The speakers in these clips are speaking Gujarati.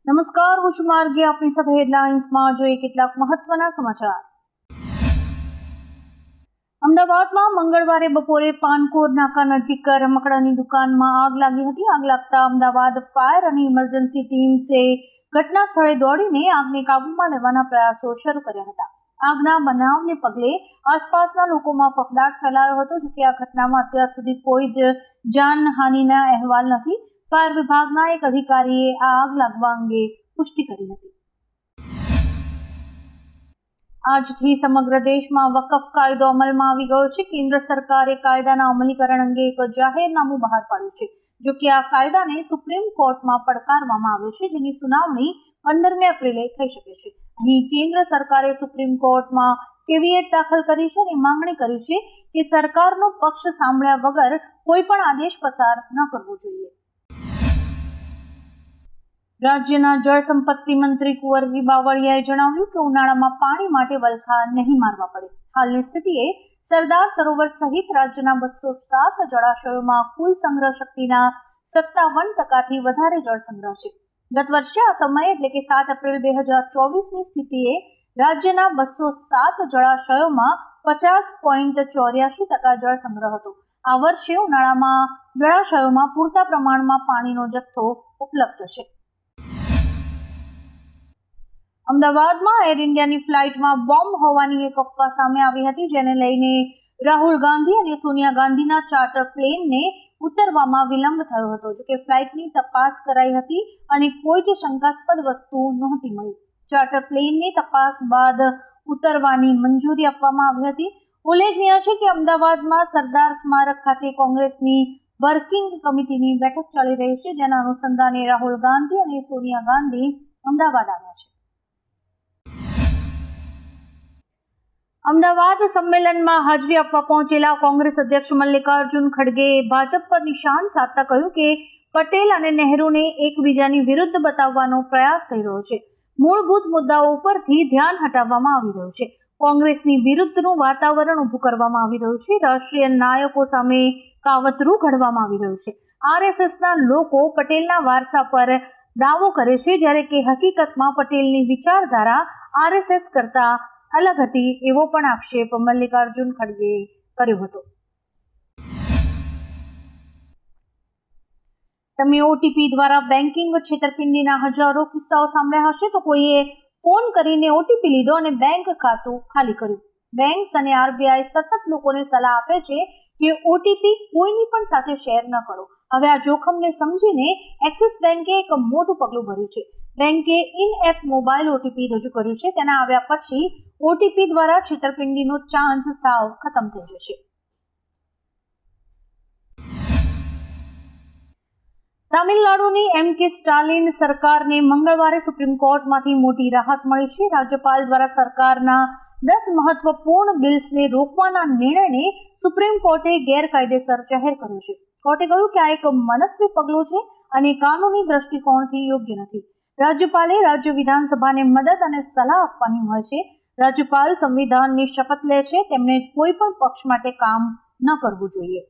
નમસ્કાર, હું છું માર્ગી. આપની સાથે હેડલાઇન્સમાં જોઈએ કેટલાક મહત્વના સમાચાર. અમદાવાદમાં મંગળવારે બપોરે પાનકોર નાકા નજીક રમકડાની દુકાનમાં આગ લાગી હતી. આગ લાગતા અમદાવાદ ફાયર અને ઇમરજન્સી ટીમ્સે ઘટના સ્થળે દોડીને આગને કાબૂમાં લેવાના પ્રયાસો શરૂ કર્યા હતા. આગના બનાવને પગલે આસપાસના લોકોમાં ફફડાટ ફેલાયો હતો. જોકે આ ઘટનામાં અત્યાર સુધી કોઈ જ જાનહાનિના અહેવાલ નથી. ફાયર વિભાગના એક અધિકારીએ આ આગ લાગવા અંગે પુષ્ટિ કરી હતી. આજથી સમગ્ર દેશમાં વકફ કાયદો અમલમાં આવી ગયો છે. કેન્દ્ર સરકારે કાયદાના અમલીકરણ અંગે એક જાહેરનામું બહાર પાડ્યું છે. જો કે આ કાયદાને સુપ્રીમ કોર્ટમાં પડકારવામાં આવ્યો છે, જેની સુનાવણી 15મી એપ્રિલે થઈ શકે છે. અહીં કેન્દ્ર સરકારે સુપ્રીમ કોર્ટમાં કેવિયેટ દાખલ કરી છે અને માંગણી કરી છે કે સરકારનો પક્ષ સાંભળ્યા વગર કોઈ પણ આદેશ પસાર ન કરવો જોઈએ. રાજ્યના જળ સંપત્તિ મંત્રી કુંવરજી બાવળિયાએ જણાવ્યું કે ઉનાળામાં પાણી માટે વલખા નહીં મારવા પડે. હાલની સ્થિતિએ સરદાર સરોવર સહિત રાજ્યના 207 જળાશયોમાં કુલ સંગ્રહ શક્તિના 57% વધારે જળ સંગ્રહ છે. ગત વર્ષે આ સમયે એટલે કે 7 એપ્રિલ 2024ની સ્થિતિએ રાજ્યના 207 જળાશયોમાં 50.84% જળ સંગ્રહ હતો. આ વર્ષે ઉનાળામાં જળાશયોમાં પૂરતા પ્રમાણમાં પાણીનો જથ્થો ઉપલબ્ધ છે. અમદાવાદમાં એર ઇન્ડિયાની ફ્લાઇટમાં બોમ્બ હોવાની એક અફવા સામે આવી હતી, જેને લઈને રાહુલ ગાંધી અને સોનિયા ગાંધીના ચાર્ટર પ્લેનને ઉતરવામાં વિલંબ થયો હતો. જોકે ફ્લાઇટની તપાસ કરાઈ હતી અને કોઈ જ શંકાસ્પદ વસ્તુ નહોતી મળી. ચાર્ટર પ્લેનની તપાસ બાદ ઉતરવાની મંજૂરી આપવામાં આવી હતી. ઉલ્લેખનીય છે કે અમદાવાદમાં સરદાર સ્મારક ખાતે કોંગ્રેસની વર્કિંગ કમિટીની બેઠક ચાલી રહી છે, જેના અનુસંધાને રાહુલ ગાંધી અને સોનિયા ગાંધી અમદાવાદ આવ્યા છે. અમદાવાદ સંમેલનમાં હાજરી આપવા પહોંચેલા કોંગ્રેસ અધ્યક્ષ મલ્લિકાર્જુન ખડગેએ ભાજપ પર નિશાન સાધતા કહ્યું કે પટેલ અને નહેરુને એકબીજાની વિરુદ્ધ બતાવવાનો પ્રયાસ થઈ રહ્યો છે. મૂળભૂત મુદ્દાઓ ઉપરથી ધ્યાન હટાવવામાં આવી રહ્યું છે. કોંગ્રેસની વિરુદ્ધનું વાતાવરણ ઊભું કરવામાં આવી રહ્યું છે. રાષ્ટ્રીય નાયકો સામે કાવતરું ઘડવામાં આવી રહ્યું છે. આરએસએસના લોકો પટેલના વારસા પર દાવો કરે છે, જ્યારે કે હકીકતમાં પટેલની વિચારધારા આરએસએસ કરતા અલગ હતી, એવો પણ આક્ષેપ મલ્લિકાર્જુન ખડગેએ કર્યો હતો. તમે ઓટીપી દ્વારા બેન્કિંગ છેતરપિંડીના હજારો કિસ્સાઓ સાંભળ્યા હશે. તો કોઈએ ફોન કરીને ઓટીપી લીધો અને બેંક ખાતું ખાલી કર્યું. બેંક્સ અને આરબીઆઈ સતત લોકોને સલાહ આપે છે કે ઓટીપી કોઈની પણ સાથે શેર ન કરો. હવે આ જોખમને સમજીને એક્સિસ બેંકે એક મોટું પગલું ભર્યું છે. બેંકે ઇન એપ મોબાઈલ ઓટીપી રજૂ કર્યું છે. તેના આવ્યા પછી ઓટીપી દ્વારા છેતરપિંડીનો ચાન્સ સાવ ખતમ થઈ જશે. તામિલનાડુની એમ.કે. સ્ટાલિન સરકારને મંગળવારે સુપ્રીમ કોર્ટમાંથી મોટી રાહત મળી છે. રાજ્યપાલ દ્વારા સરકારના 10 મહત્વપૂર્ણ બિલ્સને રોકવાના નિર્ણયને સુપ્રીમ કોર્ટે ગેરકાયદેસર જાહેર કર્યો છે. કોર્ટે કહ્યું કે આ એક મનસ્વી પગલું છે અને કાનૂની દ્રષ્ટિકોણથી યોગ્ય નથી. રાજ્યપાલે રાજ્ય વિધાનસભાને મદદ અને સલાહ આપવાની હોય છે. રાજ્યપાલ સંવિધાનની શપથ લે છે. તેમણે કોઈ પણ પક્ષ માટે કામ ન કરવું જોઈએ.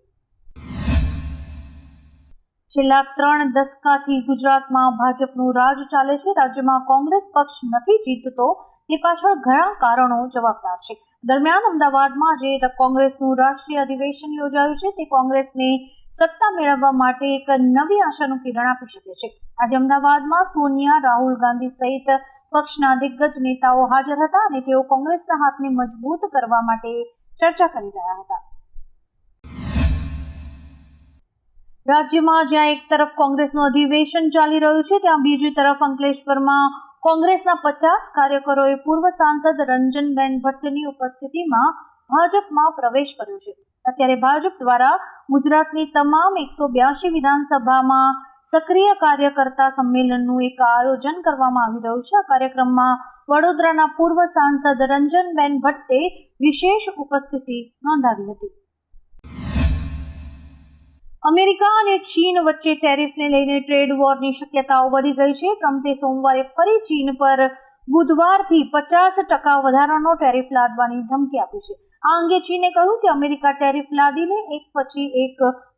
છેલ્લા 3 દશકાથી ગુજરાતમાં ભાજપનું રાજ ચાલે છે. રાજ્યમાં કોંગ્રેસ પક્ષ નથી જીતતો, તે પાછળ ઘણા કારણો જવાબદાર છે. દરમિયાન અમદાવાદમાં આજે કોંગ્રેસનું રાષ્ટ્રીય અધિવેશન યોજાયું છે. તે કોંગ્રેસને સત્તા મેળવવા માટે એક નવી આશાનું કિરણ આપી શકે છે. આજે અમદાવાદમાં સોનિયા, રાહુલ ગાંધી સહિત પક્ષના દિગ્ગજ નેતાઓ હાજર હતા અને તેઓ કોંગ્રેસના હાથને મજબૂત કરવા માટે ચર્ચા કરી રહ્યા હતા. રાજ્યમાં જ્યાં એક તરફ કોંગ્રેસનું અધિવેશન ચાલી રહ્યું છે, ત્યાં બીજી તરફ અંકલેશ્વરમાં કોંગ્રેસના 50 કાર્યકરોએ પૂર્વ સાંસદ રંજનબેન ભટ્ટની ઉપસ્થિતિમાં ભાજપમાં પ્રવેશ કર્યો છે. અત્યારે ભાજપ દ્વારા ગુજરાતની તમામ 182 વિધાનસભામાં સક્રિય કાર્યકર્તા સંમેલનનું એક આયોજન કરવામાં આવી રહ્યું છે. આ કાર્યક્રમમાં વડોદરાના પૂર્વ સાંસદ રંજનબેન ભટ્ટે વિશેષ ઉપસ્થિતિ નોંધાવી હતી. અમેરિકા અને ચીન વચ્ચે ટેરિફને લઈને ટ્રેડ વોરની શક્યતાઓ વધી ગઈ છે. ટ્રમ્પે સોમવારે ફરી ચીન પર બુધવારથી 50% વધારાનો ટેરિફ લાદવાની ધમકી આપી છે. આ અંગે ચીને કહ્યું કે અમેરિકા ટેરિફ લાદીને એક પછી એક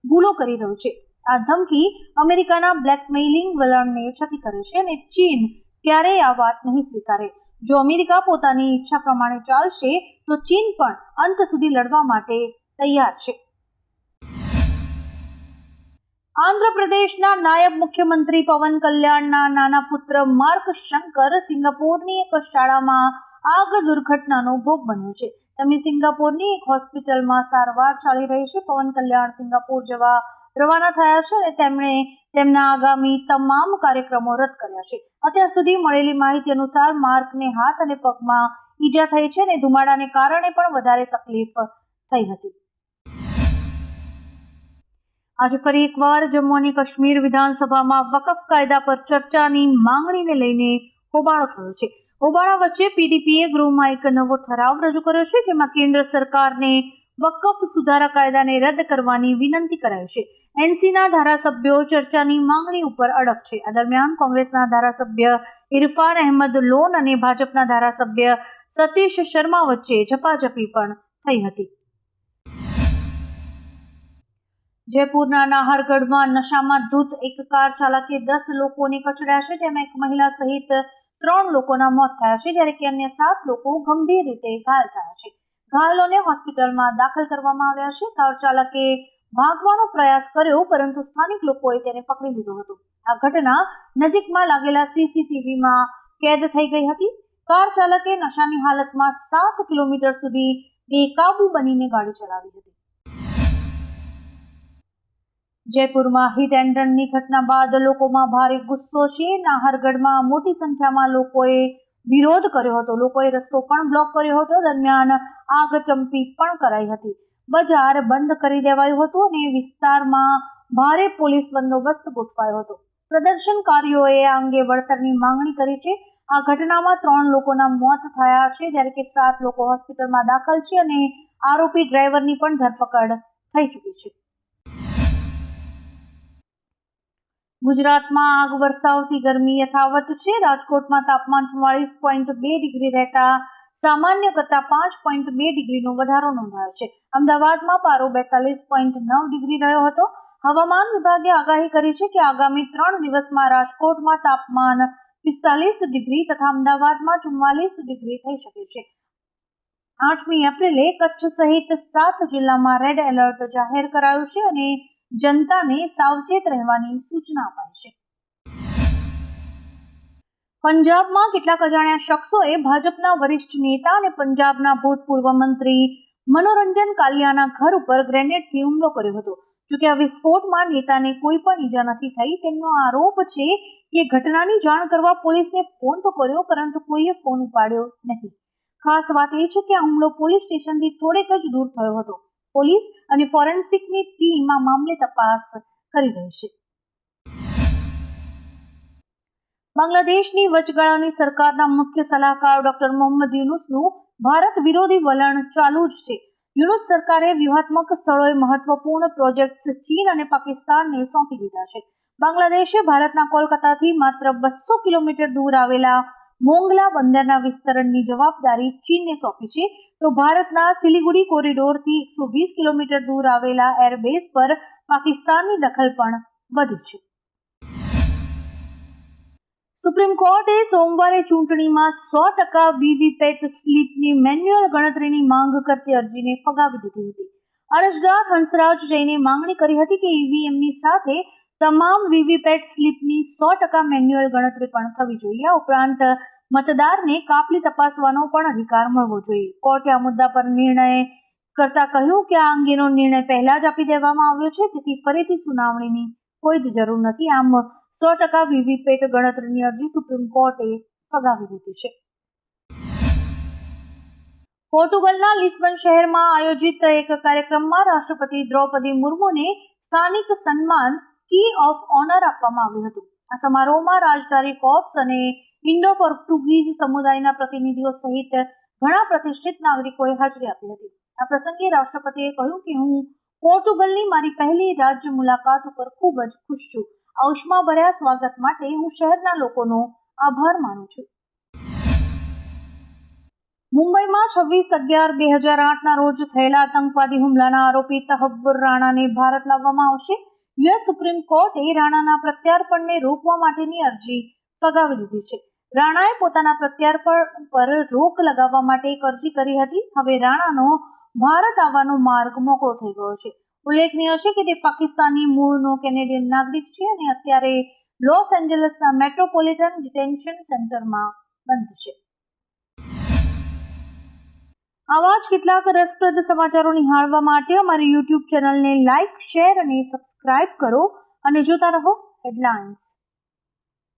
ભૂલો કરી રહ્યું છે. આ ધમકી અમેરિકાના બ્લેકમેઇલિંગ વલણને છતી કરે છે અને ચીન ક્યારેય આ વાત નહીં સ્વીકારે. જો અમેરિકા પોતાની ઈચ્છા પ્રમાણે ચાલશે તો ચીન પણ અંત સુધી લડવા માટે તૈયાર છે. આંધ્રપ્રદેશના નાયબ મુખ્યમંત્રી પવન કલ્યાણના નાના પુત્ર માર્ક શંકર સિંગાપોરની એક શાળામાં આગ દુર્ઘટનાનો ભોગ બન્યો છે. તેમની સિંગાપોરની એક હોસ્પિટલમાં સારવાર ચાલી રહી છે. પવન કલ્યાણ સિંગાપોર જવા રવાના થયા છે અને તેમણે તેમના આગામી તમામ કાર્યક્રમો રદ કર્યા છે. અત્યાર સુધી મળેલી માહિતી અનુસાર માર્કને હાથ અને પગમાં ઈજા થઈ છે અને ધુમાડાને કારણે પણ વધારે તકલીફ થઈ હતી. આજે ફરી એકવાર જમ્મુ અને કાશ્મીર વિધાનસભામાં વકફ કાયદા પર ચર્ચાની માંગણીને લઈને હોબાળો થયો છે. હોબાળા વચ્ચે પીડીપીએ ગૃહમાં એક નવો ઠરાવ રજૂ કર્યો છે, જેમાં કેન્દ્ર સરકારને વકફ સુધારા કાયદાને રદ કરવાની વિનંતી કરાઈ છે. એનસીના ધારાસભ્યો ચર્ચાની માંગણી ઉપર અડગ છે. આ દરમિયાન કોંગ્રેસના ધારાસભ્ય ઇરફાન અહેમદ લોન અને ભાજપના ધારાસભ્ય સતીશ શર્મા વચ્ચે ઝપાઝપી પણ થઈ હતી. જયપુરના નાહરગઢમાં નશામાં ધૂત એક કાર ચાલકે 10 લોકોને કચડ્યા છે, જેમાં એક મહિલા સહિત 3 લોકોના મોત થયા છે, જ્યારે કે અન્ય 7 લોકો ગંભીર રીતે ઘાયલ થયા છે. ઘાયલોને હોસ્પિટલમાં દાખલ કરવામાં આવ્યા છે. કાર ચાલકે ભાગવાનો પ્રયાસ કર્યો, પરંતુ સ્થાનિક લોકોએ તેને પકડી લીધો હતો. આ ઘટના નજીકમાં લાગેલા સીસીટીવીમાં કેદ થઈ ગઈ હતી. કાર ચાલકે નશાની હાલતમાં 7 કિલોમીટર સુધી બેકાબુ બનીને ગાડી ચલાવી હતી. જયપુરમાં હિટ એન્ડ રનની ઘટના બાદ લોકોમાં ભારે ગુસ્સો છે. નાહરગઢમાં મોટી સંખ્યામાં લોકોએ વિરોધ કર્યો હતો. લોકોએ રસ્તો પણ બ્લોક કર્યો હતો. દરમિયાન આગચંપી પણ કરાઈ હતી. બજાર બંધ કરી દેવાયું હતું અને વિસ્તારમાં ભારે પોલીસ બંદોબસ્ત ગોઠવાયો હતો. પ્રદર્શનકારીઓએ આ અંગે વળતરની માંગણી કરી છે. આ ઘટનામાં 3 લોકોના મોત થયા છે, જ્યારે કે 7 લોકો હોસ્પિટલમાં દાખલ છે અને આરોપી ડ્રાઈવરની પણ ધરપકડ થઈ ચૂકી છે. ગુજરાતમાં આગ વરસાવતી ગરમી યથાવત છે. રાજકોટમાં તાપમાન 44.2 ડિગ્રી રહેતા સામાન્ય કરતા 5.2 ડિગ્રીનો વધારો નોંધાયો છે. અમદાવાદમાં પારો 42.9 ડિગ્રી રહ્યો હતો. હવામાન વિભાગે આગાહી કરી છે કે આગામી 3 દિવસમાં રાજકોટમાં તાપમાન 45 ડિગ્રી તથા અમદાવાદમાં 44 ડિગ્રી થઈ શકે છે. 8મી એપ્રિલે કચ્છ સહિત 7 જિલ્લામાં રેડ એલર્ટ જાહેર કરાયું છે અને જનતાને સાવચેત રહેવાની સૂચના અપાઈ છે. પંજાબમાં કેટલાક અજાણ્યા શખ્સોએ ભાજપના વરિષ્ઠ નેતા અને પંજાબના ભૂતપૂર્વ મંત્રી મનોરંજન કાલિયાના ઘર ઉપર ગ્રેનેડથી હુમલો કર્યો હતો. જોકે આ વિસ્ફોટમાં નેતાને કોઈ પણ ઈજા નથી થઈ. તેમનો આરોપ છે કે ઘટનાની જાણ કરવા પોલીસને ફોન તો કર્યો, પરંતુ કોઈએ ફોન ઉપાડ્યો નહીં. ખાસ વાત એ છે કે આ હુમલો પોલીસ સ્ટેશનથી થોડેક જ દૂર થયો હતો. પોલીસ અને ફોરેન્સિકની ટીમ આ મામલે તપાસ કરી રહી છે. બાંગ્લાદેશની વચગાળાની સરકારના મુખ્ય સલાહકાર ડોક્ટર મોહમ્મદ યુનુસનું ભારત વિરોધી વલણ ચાલુ જ છે. યુનુસ સરકારે વ્યૂહાત્મક સ્થળોએ મહત્વપૂર્ણ પ્રોજેક્ટ્સ ચીન અને પાકિસ્તાનને સોંપી દીધા છે. બાંગ્લાદેશે ભારતના કોલકાતાથી માત્ર 200 કિલોમીટર દૂર આવેલા મોંગલા બંદરના વિસ્તરણની જવાબદારી ચીનને સોંપી છે, તો ભારતના સિલિગુડી કોરિડોરથી 120 કિલોમીટર દૂર આવેલા એરબેઝ પર પાકિસ્તાનની દખલ પણ વધી છે. સુપ્રીમ કોર્ટે સોમવારે ચૂંટણીમાં 100% વીવીપેટ સ્લીપની મેન્યુઅલ ગણતરીની માંગ કરતી અરજીને ફગાવી દીધી હતી. અરજદાર હંસરાજ જૈને માંગણી કરી હતી કે ઈવીએમની સાથે તમામ વીવીપેટ સ્લીપની 100% મેન્યુઅલ ગણતરી પણ થવી જોઈએ. આ ઉપરાંત મતદારને કાપલી તપાસવાનો પણ અધિકાર મળવો જોઈએ. કોર્ટે આ મુદ્દા પર નિર્ણય કરતા કહ્યું કે આ અંગેનો નિર્ણય પહેલા જ આપી દેવામાં આવ્યો છે, તેથી ફરીથી સુનાવણીની કોઈ જ જરૂર નથી. આમ 100% વીવીપેટ ગણતરીની અરજી સુપ્રીમ કોર્ટે ફગાવી દીધી છે. પોર્ટુગલના લિસ્બન શહેરમાં આયોજિત એક કાર્યક્રમમાં રાષ્ટ્રપતિ દ્રૌપદી મુર્મુને સ્થાનિક સન્માન કી ઓફ ઓનર આપવામાં આવ્યું હતું. આ સમારોહમાં રાજદારી કોર્પ્સ અને ઇન્ડો પોર્ટુગીઝ સમુદાયના પ્રતિનિધિઓ સહિત ઘણા પ્રતિષ્ઠિત નાગરિકોએ હાજરી આપી હતી. આ પ્રસંગે રાષ્ટ્રપતિએ કહ્યું કે હું પોર્ટુગલની મારી પહેલી રાજ્ય મુલાકાત ઉપર ખૂબ જ ખુશ છું. આ ઉષ્માભર્યા સ્વાગત માટે હું શહેરના લોકોનો આભાર માનું છું. મુંબઈમાં 26/11/2008ના રોજ થયેલા આતંકવાદી હુમલાના આરોપી તહવ્વુર રાણાને ભારત લાવવામાં આવશે. યુએસ સુપ્રીમ કોર્ટે રાણાના પ્રત્યાર્પણને રોકવા માટેની અરજી ફગાવી દીધી છે. રાણાએ પોતાના પ્રત્યાર્પણ પર રોક લગાવવા માટે એક અરજી કરી હતી. હવે રાણાનો ભારત આવવાનો માર્ગ મોકળો થઈ ગયો છે. ઉલ્લેખનીય છે કે તે પાકિસ્તાની મૂળનો કેનેડિયન નાગરિક છે અને અત્યારે લોસ એન્જલસના મેટ્રોપોલિટન ડિટેન્શન સેન્ટરમાં બંધ છે. આવા જ કેટલાક રસપ્રદ સમાચારો નિહાળવા માટે અમારી યુટ્યુબ ચેનલને લાઇક, શેર અને સબસ્ક્રાઇબ કરો અને જોતા રહો હેડલાઇન્સ.